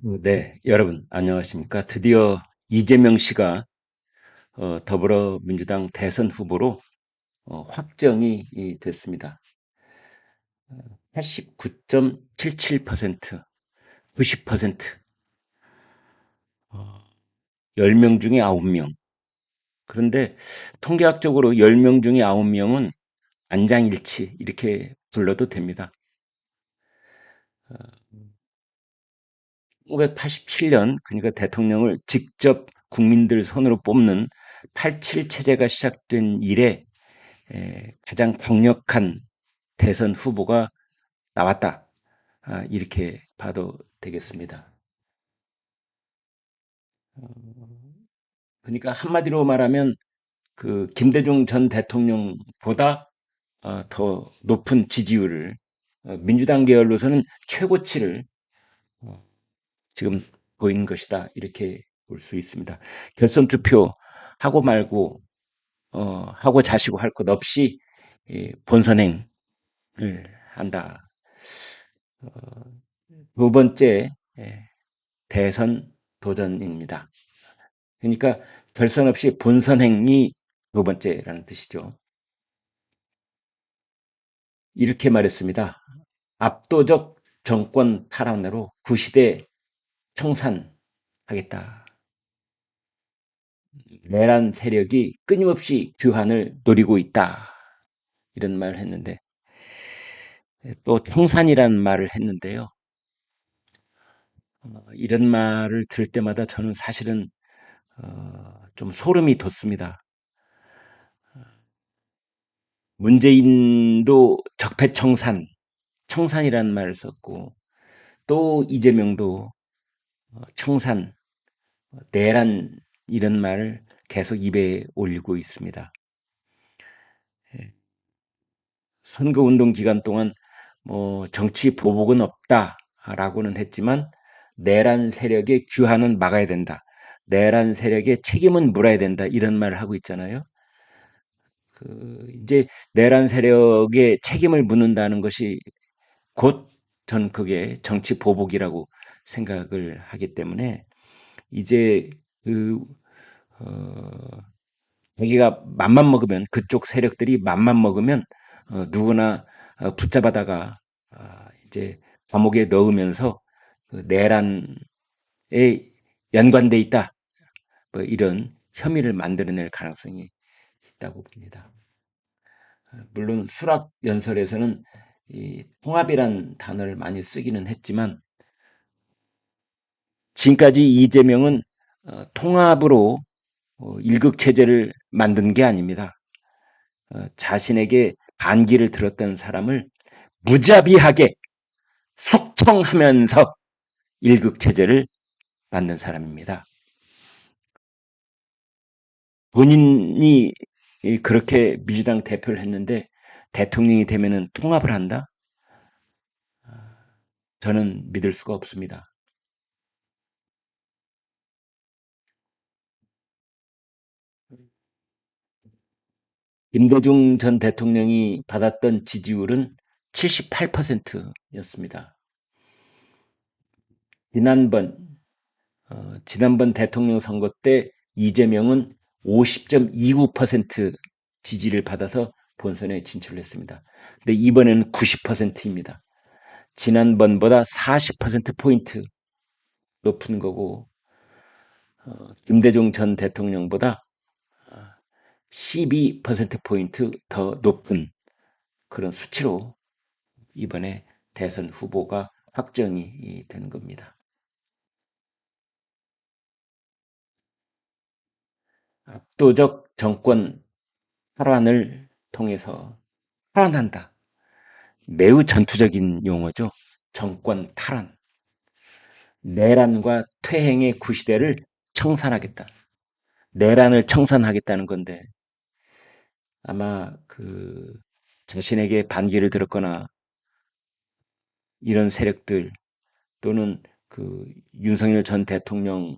네, 여러분 안녕하십니까? 드디어 이재명 씨가 더불어민주당 대선 후보로 확정이 됐습니다. 89.77%, 90%, 10명 중에 9명. 그런데 통계학적으로 10명 중에 9명은 안장일치 이렇게 불러도 됩니다. 1987년 그러니까 대통령을 직접 국민들 손으로 뽑는 87 체제가 시작된 이래 가장 강력한 대선 후보가 나왔다. 이렇게 봐도 되겠습니다. 그러니까 한마디로 말하면 그 김대중 전 대통령보다 더 높은 지지율을 민주당 계열로서는 최고치를 어, 지금 보인 것이다. 이렇게 볼 수 있습니다. 결선 투표 하고 말고 하고 자시고 할 것 없이 본선행을 한다. 두 번째 대선 도전입니다. 그러니까 결선 없이 본선행이 두 번째라는 뜻이죠. 이렇게 말했습니다. 압도적 정권 탈환으로 구시대 청산하겠다. 내란 세력이 끊임없이 규환을 노리고 있다. 이런 말을 했는데 또 청산이라는 말을 했는데요. 이런 말을 들을 때마다 저는 사실은 좀 소름이 돋습니다. 문재인도 적폐청산, 청산이라는 말을 썼고 또 이재명도 청산, 내란 이런 말을 계속 입에 올리고 있습니다. 선거운동 기간 동안 뭐 정치 보복은 없다라고는 했지만 내란 세력의 규환은 막아야 된다. 내란 세력의 책임은 물어야 된다. 이런 말을 하고 있잖아요. 이제 내란 세력의 책임을 묻는다는 것이 곧 전 그게 정치 보복이라고 생각을 하기 때문에 이제 그 어, 자기가 맘만 먹으면 그쪽 세력들이 맘만 먹으면 누구나 붙잡아다가 이제 감옥에 넣으면서 그 내란에 연관돼 있다. 뭐 이런 혐의를 만들어낼 가능성이 있다고 봅니다. 물론 수락 연설에서는 이 통합이란 단어를 많이 쓰기는 했지만 지금까지 이재명은 통합으로 일극 체제를 만든 게 아닙니다. 자신에게 반기를 들었던 사람을 무자비하게 숙청하면서 일극 체제를 만든 사람입니다. 본인이 그렇게 민주당 대표를 했는데 대통령이 되면은 통합을 한다? 저는 믿을 수가 없습니다. 김대중 전 대통령이 받았던 지지율은 78%였습니다. 지난번 지난번 대통령 선거 때 이재명은 50.29% 지지를 받아서 본선에 진출했습니다. 근데 이번에는 90%입니다. 지난번보다 40%포인트 높은 거고, 김대중 전 대통령보다 12%포인트 더 높은 그런 수치로 이번에 대선 후보가 확정이 되는 겁니다. 압도적 정권 탈환을 통해서 탈환한다. 매우 전투적인 용어죠. 정권 탈환. 내란과 퇴행의 구시대를 청산하겠다. 내란을 청산하겠다는 건데 아마 그 자신에게 반기를 들었거나 이런 세력들 또는 그 윤석열 전 대통령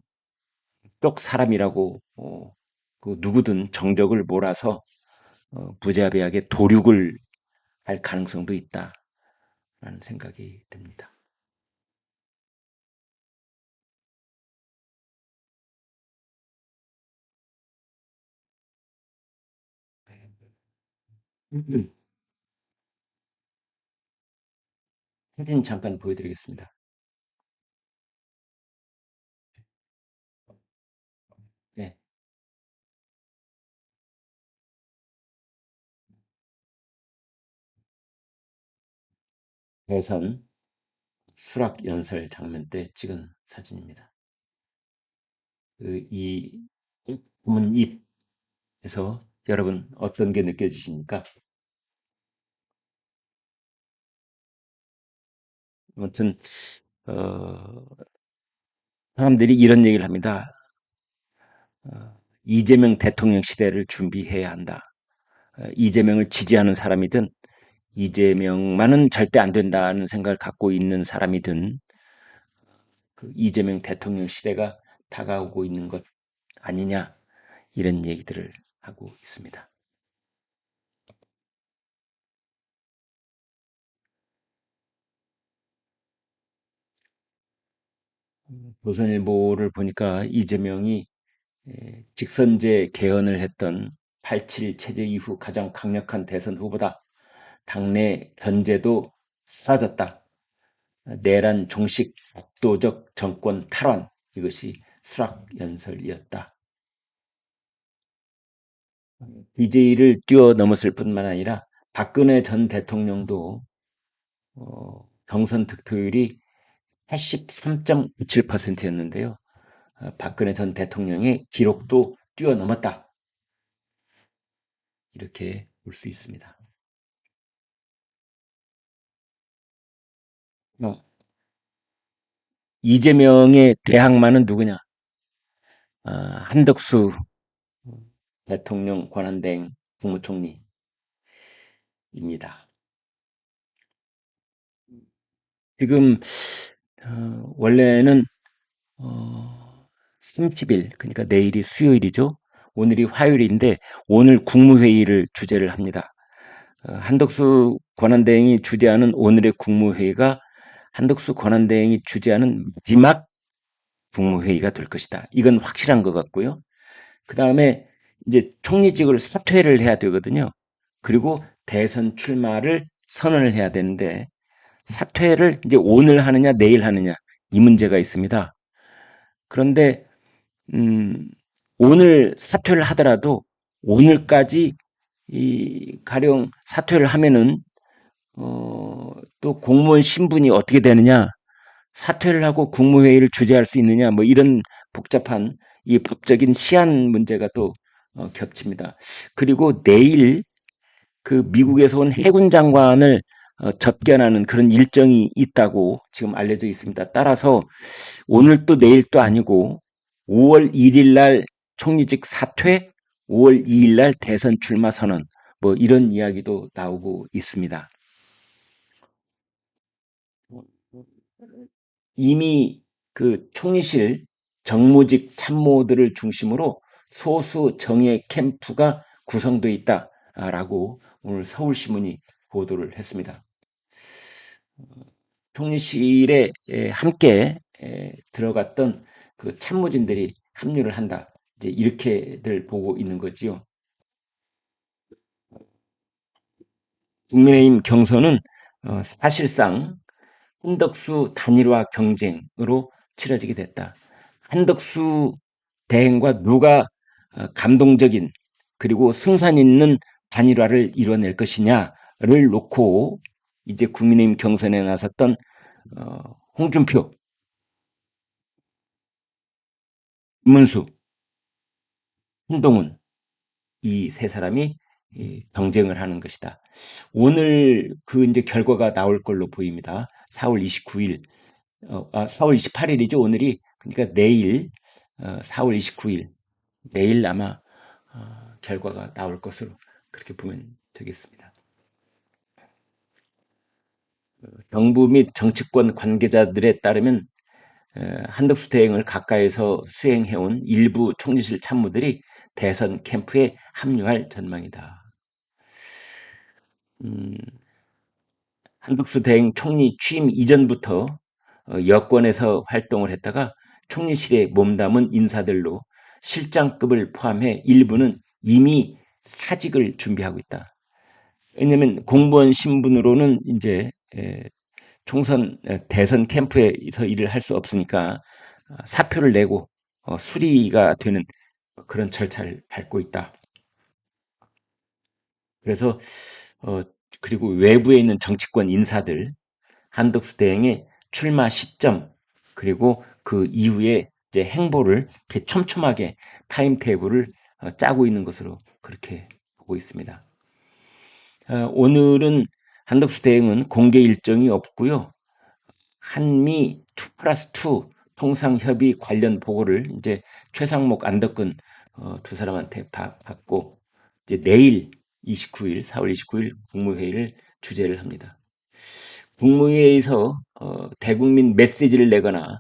쪽 사람이라고 그 누구든 정적을 몰아서 무자비하게 도륙을 할 가능성도 있다라는 생각이 듭니다. 사진 잠깐 보여드리겠습니다. 네, 대선 수락 연설 장면 때 찍은 사진입니다. 이 문입에서 여러분 어떤 게 느껴지십니까? 아무튼 어, 사람들이 이런 얘기를 합니다. 이재명 대통령 시대를 준비해야 한다. 이재명을 지지하는 사람이든 이재명만은 절대 안 된다는 생각을 갖고 있는 사람이든 그 이재명 대통령 시대가 다가오고 있는 것 아니냐 이런 얘기들을 하고 있습니다. 조선일보를 보니까 이재명이 직선제 개헌을 했던 87 체제 이후 가장 강력한 대선 후보다. 당내 견제도 사라졌다. 내란 종식 압도적 정권 탈환 이것이 수락 연설이었다. BJ를 뛰어넘었을 뿐만 아니라 박근혜 전 대통령도 경선 득표율이 83.97%였는데요. 박근혜 전 대통령의 기록도 뛰어넘었다. 이렇게 볼 수 있습니다. 이재명의 대항마는 누구냐? 한덕수 대통령 권한대행 국무총리입니다. 지금 원래는 30일 그러니까 내일이 수요일이죠. 오늘이 화요일인데 오늘 국무회의를 주재를 합니다. 한덕수 권한대행이 주재하는 오늘의 국무회의가 한덕수 권한대행이 주재하는 마지막 국무회의가 될 것이다. 이건 확실한 것 같고요. 그 다음에 이제 총리직을 사퇴를 해야 되거든요. 그리고 대선 출마를 선언을 해야 되는데 사퇴를 이제 오늘 하느냐 내일 하느냐 이 문제가 있습니다. 그런데 오늘 사퇴를 하더라도 오늘까지 이 가령 사퇴를 하면은 또 공무원 신분이 어떻게 되느냐 사퇴를 하고 국무회의를 주재할 수 있느냐 뭐 이런 복잡한 이 법적인 시한 문제가 또 겹칩니다. 그리고 내일 그 미국에서 온 해군 장관을 접견하는 그런 일정이 있다고 지금 알려져 있습니다. 따라서 오늘 또 내일 또 아니고 5월 1일 날 총리직 사퇴, 5월 2일 날 대선 출마 선언 뭐 이런 이야기도 나오고 있습니다. 이미 그 총리실 정무직 참모들을 중심으로 소수 정예 캠프가 구성되어 있다라고 오늘 서울신문이 보도를 했습니다. 총리실에 함께 들어갔던 그 참모진들이 합류를 한다. 이제 이렇게들 보고 있는 거지요. 국민의힘 경선은 사실상 한덕수 단일화 경쟁으로 치러지게 됐다. 한덕수 대행과 누가 감동적인 그리고 승산 있는 단일화를 이뤄낼 것이냐를 놓고 이제 국민의힘 경선에 나섰던 홍준표, 문수, 한동훈 이 세 사람이 경쟁을 하는 것이다. 오늘 그 이제 결과가 나올 걸로 보입니다. 4월 29일, 4월 28일이죠. 오늘이 그러니까 내일 4월 29일 내일 아마 결과가 나올 것으로 그렇게 보면 되겠습니다. 정부 및 정치권 관계자들에 따르면 한덕수 대행을 가까이서 수행해온 일부 총리실 참모들이 대선 캠프에 합류할 전망이다. 한덕수 대행 총리 취임 이전부터 여권에서 활동을 했다가 총리실에 몸담은 인사들로 실장급을 포함해 일부는 이미 사직을 준비하고 있다. 왜냐면 공무원 신분으로는 이제 총선 대선 캠프에서 일을 할 수 없으니까 사표를 내고 수리가 되는 그런 절차를 밟고 있다. 그래서 어, 그리고 외부에 있는 정치권 인사들 한덕수 대행의 출마 시점 그리고 그 이후에 이제 행보를 이렇게 촘촘하게 타임테이블을 짜고 있는 것으로 그렇게 보고 있습니다. 오늘은 한덕수 대행은 공개 일정이 없고요. 한미 2 플러스 2 통상협의 관련 보고를 이제 최상목 안덕근 두 사람한테 받고 이제 내일 29일 4월 29일 국무회의를 주재를 합니다. 국무회의에서 대국민 메시지를 내거나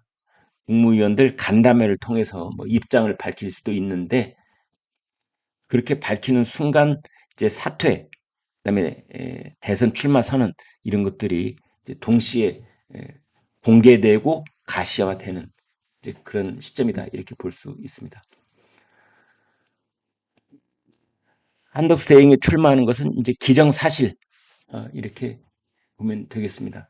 국무위원들 간담회를 통해서 뭐 입장을 밝힐 수도 있는데 그렇게 밝히는 순간 이제 사퇴, 그다음에 대선 출마 선언 이런 것들이 이제 동시에 공개되고 가시화되는 이제 그런 시점이다 이렇게 볼 수 있습니다. 한덕수 대행이 출마하는 것은 이제 기정사실 이렇게 보면 되겠습니다.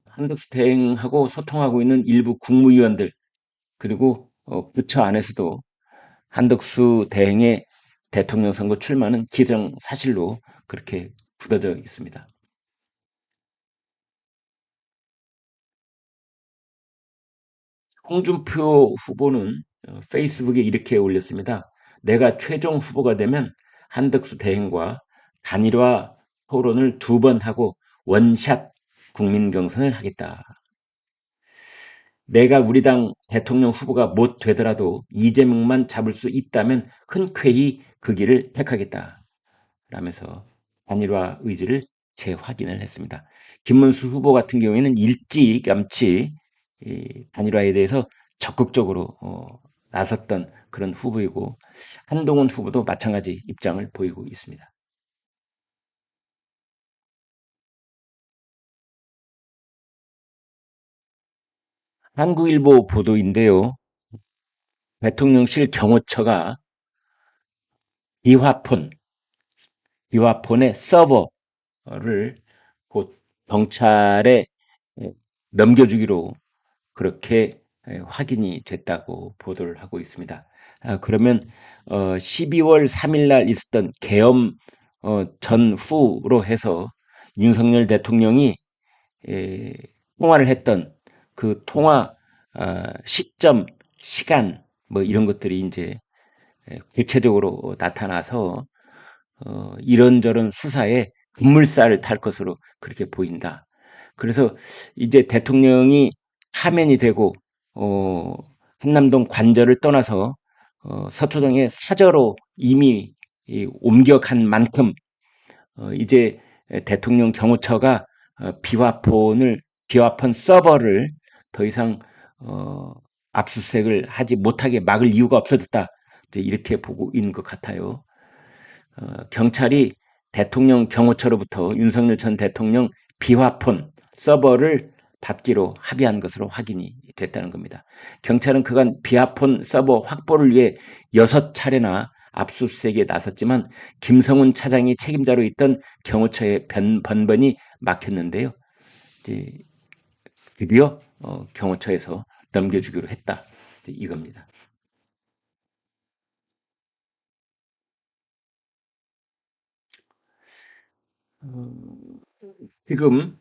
한덕수 대행하고 소통하고 있는 일부 국무위원들 그리고 부처 안에서도 한덕수 대행의 대통령 선거 출마는 기정사실로 그렇게 굳어져 있습니다. 홍준표 후보는 페이스북에 이렇게 올렸습니다. 내가 최종 후보가 되면 한덕수 대행과 단일화 토론을 2번 하고 원샷 국민 경선을 하겠다. 내가 우리 당 대통령 후보가 못 되더라도 이재명만 잡을 수 있다면 흔쾌히 그 길을 택하겠다. 라면서 단일화 의지를 재확인을 했습니다. 김문수 후보 같은 경우에는 일찌감치 단일화에 대해서 적극적으로 나섰던 그런 후보이고 한동훈 후보도 마찬가지 입장을 보이고 있습니다. 한국일보 보도인데요. 대통령실 경호처가 비화폰, 비화폰의 서버를 곧 경찰에 넘겨주기로 그렇게 확인이 됐다고 보도를 하고 있습니다. 그러면 12월 3일 날 있었던 계엄 전후로 해서 윤석열 대통령이 통화를 했던 그 통화 시점, 시간 뭐 이런 것들이 이제 구체적으로 나타나서 이런저런 수사에 급물살을 탈 것으로 그렇게 보인다. 그래서 이제 대통령이 파면이 되고 어, 한남동 관저를 떠나서 서초동의 사저로 이미 옮겨간 만큼 이제 대통령 경호처가 비화폰 서버를 더 이상 어, 압수수색을 하지 못하게 막을 이유가 없어졌다. 이제 이렇게 보고 있는 것 같아요. 경찰이 대통령 경호처로부터 윤석열 전 대통령 비화폰 서버를 받기로 합의한 것으로 확인이 됐다는 겁니다. 경찰은 그간 비화폰 서버 확보를 위해 6차례나 압수수색에 나섰지만 김성훈 차장이 책임자로 있던 경호처의 번번이 막혔는데요. 이제 드디어 경호처에서 넘겨주기로 했다. 이겁니다. 지금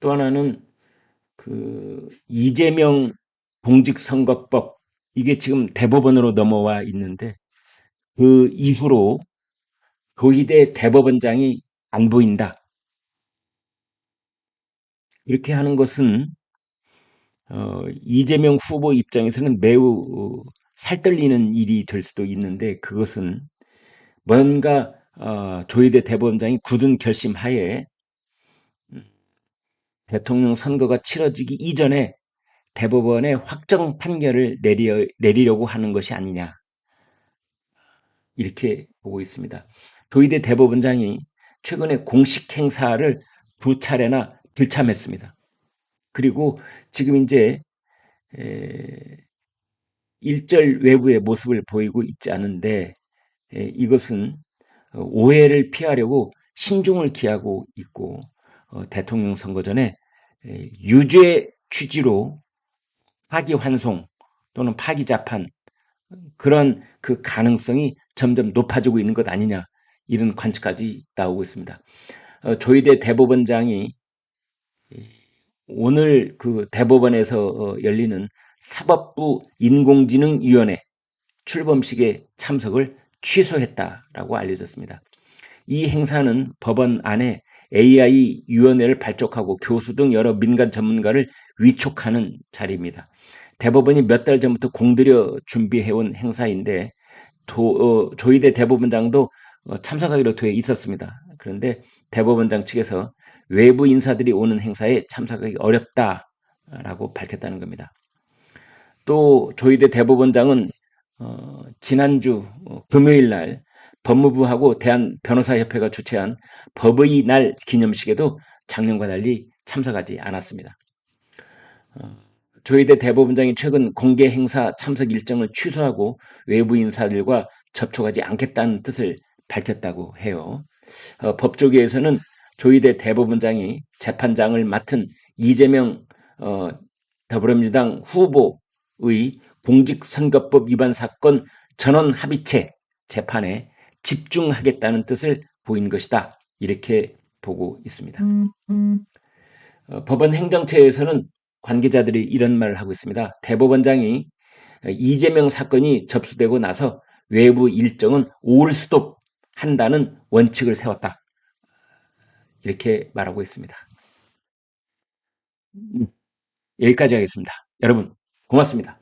또 하나는 그 이재명 공직선거법 이게 지금 대법원으로 넘어와 있는데 그 이후로 조희대 대법원장이 안 보인다. 이렇게 하는 것은 이재명 후보 입장에서는 매우 살떨리는 일이 될 수도 있는데 그것은 뭔가 조희대 대법원장이 굳은 결심하에 대통령 선거가 치러지기 이전에 대법원의 확정 판결을 내리려고 하는 것이 아니냐 이렇게 보고 있습니다. 조희대 대법원장이 최근에 공식 행사를 2차례나 불참했습니다. 그리고 지금 이제 일절 외부의 모습을 보이고 있지 않은데 이것은 오해를 피하려고 신중을 기하고 있고 대통령 선거 전에 유죄 취지로 파기환송 또는 파기자판 그런 그 가능성이 점점 높아지고 있는 것 아니냐 이런 관측까지 나오고 있습니다. 조희대 대법원장이 오늘 그 대법원에서 열리는 사법부 인공지능위원회 출범식에 참석을 취소했다라고 알려졌습니다. 이 행사는 법원 안에 AI 위원회를 발족하고 교수 등 여러 민간 전문가를 위촉하는 자리입니다. 대법원이 몇 달 전부터 공들여 준비해온 행사인데 조희대 대법원장도 참석하기로 되어 있었습니다. 그런데 대법원장 측에서 외부 인사들이 오는 행사에 참석하기 어렵다라고 밝혔다는 겁니다. 또 조희대 대법원장은 지난주 금요일 날 법무부하고 대한변호사협회가 주최한 법의 날 기념식에도 작년과 달리 참석하지 않았습니다. 조희대 대법원장이 최근 공개 행사 참석 일정을 취소하고 외부 인사들과 접촉하지 않겠다는 뜻을 밝혔다고 해요. 법조계에서는 조희대 대법원장이 재판장을 맡은 이재명 더불어민주당 후보의 공직선거법 위반 사건 전원 합의체 재판에 집중하겠다는 뜻을 보인 것이다. 이렇게 보고 있습니다. 법원 행정처에서는 관계자들이 이런 말을 하고 있습니다. 대법원장이 이재명 사건이 접수되고 나서 외부 일정은 올스톱 한다는 원칙을 세웠다. 이렇게 말하고 있습니다. 여기까지 하겠습니다. 여러분 고맙습니다.